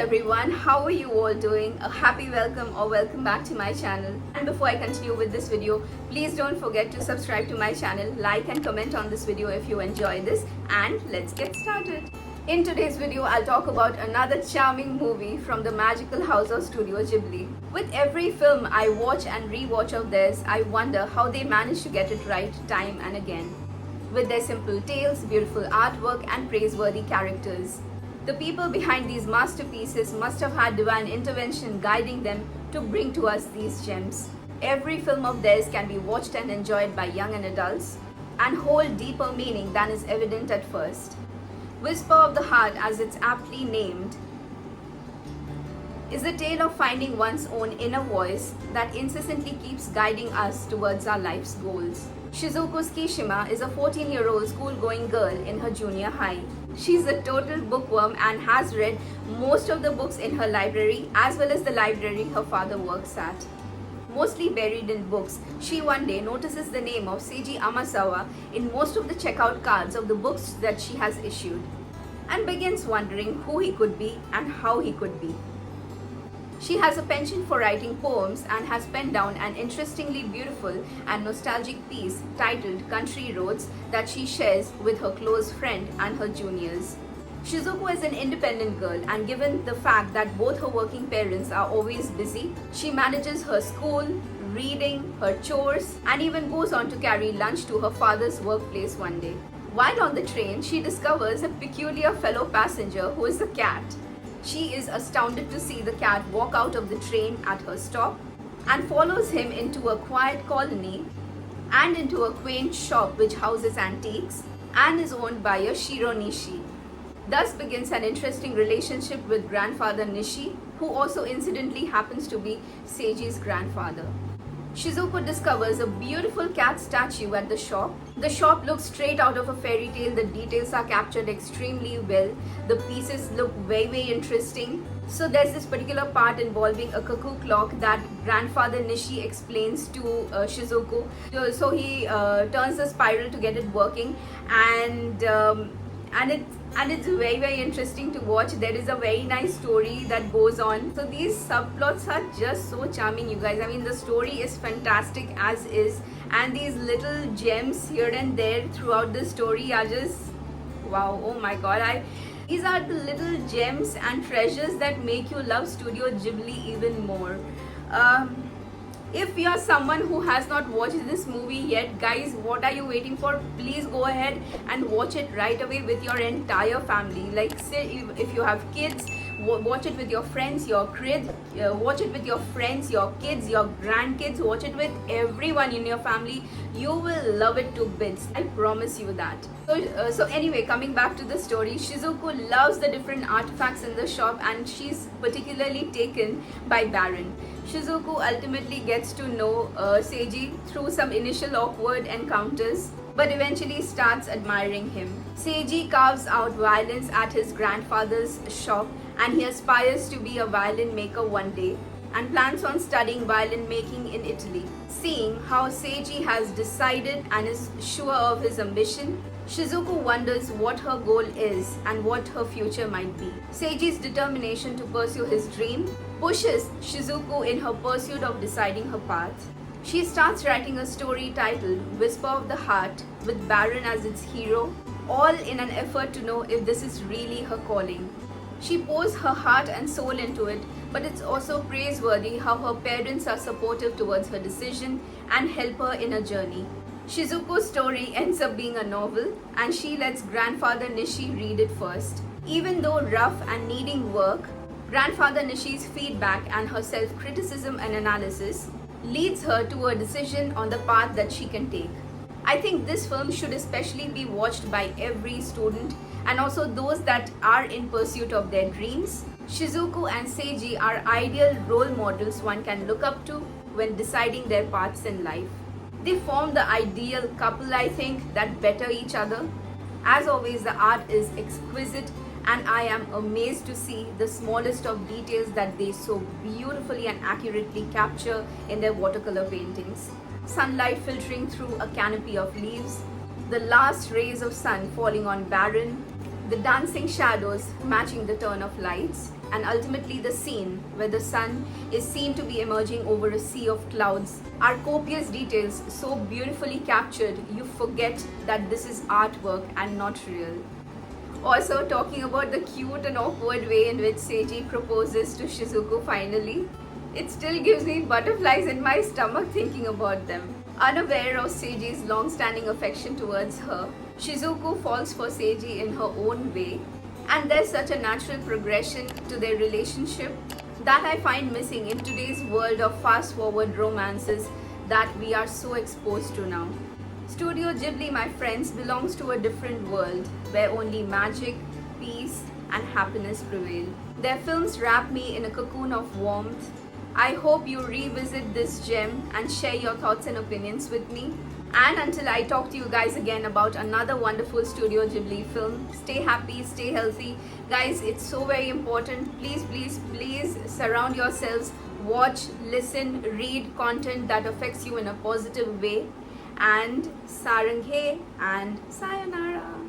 everyone, how are you all doing? A happy welcome or welcome back to my channel. And before I continue with this video, please don't forget to subscribe to my channel, like and comment on this video if you enjoy this, and let's get started. In today's video, I'll talk about another charming movie from the magical house of Studio Ghibli. With every film I watch and rewatch of theirs, I wonder how they manage to get it right time and again. With their simple tales, beautiful artwork and praiseworthy characters. The people behind these masterpieces must have had divine intervention guiding them to bring to us these gems. Every film of theirs can be watched and enjoyed by young and adults and hold deeper meaning than is evident at first. Whisper of the Heart, as it's aptly named, is a tale of finding one's own inner voice that incessantly keeps guiding us towards our life's goals. Shizuko Kishima is a 14-year-old school-going girl in her junior high. She's a total bookworm and has read most of the books in her library as well as the library her father works at. Mostly buried in books, she one day notices the name of Seiji Amasawa in most of the checkout cards of the books that she has issued and begins wondering who he could be and how he could be. She has a penchant for writing poems and has penned down an interestingly beautiful and nostalgic piece titled Country Roads that she shares with her close friend and her juniors. Shizuko is an independent girl, and given the fact that both her working parents are always busy, she manages her school, reading, her chores, and even goes on to carry lunch to her father's workplace one day. While on the train, she discovers a peculiar fellow passenger who is a cat. She is astounded to see the cat walk out of the train at her stop and follows him into a quiet colony and into a quaint shop which houses antiques and is owned by a Shiro Nishi. Thus begins an interesting relationship with grandfather Nishi, who also incidentally happens to be Seiji's grandfather. Shizuko discovers a beautiful cat statue at the shop. The shop looks straight out of a fairy tale. The details are captured extremely well. The pieces look very interesting. So there's this particular part involving a cuckoo clock that grandfather Nishi explains to Shizuko. So he turns the spiral to get it working, and it's very interesting to watch. There is a very nice story that goes on. So these subplots are just so charming, you guys. I mean, the story is fantastic as is, and these little gems here and there throughout the story are just wow. Oh my god, these are the little gems and treasures that make you love Studio Ghibli even more. If you're someone who has not watched this movie yet, guys, what are you waiting for? Please go ahead and watch it right away with your entire family. Like, say if you have kids, watch it with your friends, your kids, watch it with your friends, your kids, your grandkids, watch it with everyone in your family. You will love it to bits, I promise you that. So anyway, coming back to the story, Shizuko loves the different artifacts in the shop, and she's particularly taken by Baron. Shizuko ultimately gets to know Seiji through some initial awkward encounters, but eventually starts admiring him. Seiji carves out violins at his grandfather's shop, and he aspires to be a violin maker one day and plans on studying violin making in Italy. Seeing how Seiji has decided and is sure of his ambition, Shizuko wonders what her goal is and what her future might be. Seiji's determination to pursue his dream pushes Shizuko in her pursuit of deciding her path. She starts writing a story titled Whisper of the Heart with Baron as its hero, all in an effort to know if this is really her calling. She pours her heart and soul into it, but it's also praiseworthy how her parents are supportive towards her decision and help her in her journey. Shizuko's story ends up being a novel, and she lets grandfather Nishi read it first. Even though rough and needing work, grandfather Nishi's feedback and her self-criticism and analysis leads her to a decision on the path that she can take. I think this film should especially be watched by every student and also those that are in pursuit of their dreams. Shizuko and Seiji are ideal role models one can look up to when deciding their paths in life. They form the ideal couple, I think, that better each other. As always, the art is exquisite, and I am amazed to see the smallest of details that they so beautifully and accurately capture in their watercolor paintings. Sunlight filtering through a canopy of leaves, the last rays of sun falling on Baron, the dancing shadows matching the turn of lights, and ultimately the scene where the sun is seen to be emerging over a sea of clouds are copious details so beautifully captured you forget that this is artwork and not real. Also, talking about the cute and awkward way in which Seiji proposes to Shizuku finally, it still gives me butterflies in my stomach thinking about them. Unaware of Seiji's long-standing affection towards her, Shizuku falls for Seiji in her own way, and there's such a natural progression to their relationship that I find missing in today's world of fast-forward romances that we are so exposed to now. Studio Ghibli, my friends, belongs to a different world where only magic, peace, and happiness prevail. Their films wrap me in a cocoon of warmth. I hope you revisit this gem and share your thoughts and opinions with me. And until I talk to you guys again about another wonderful Studio Ghibli film, stay happy, stay healthy. Guys, it's so very important. Please, please, please surround yourselves. Watch, listen, read content that affects you in a positive way. And saranghe and sayonara.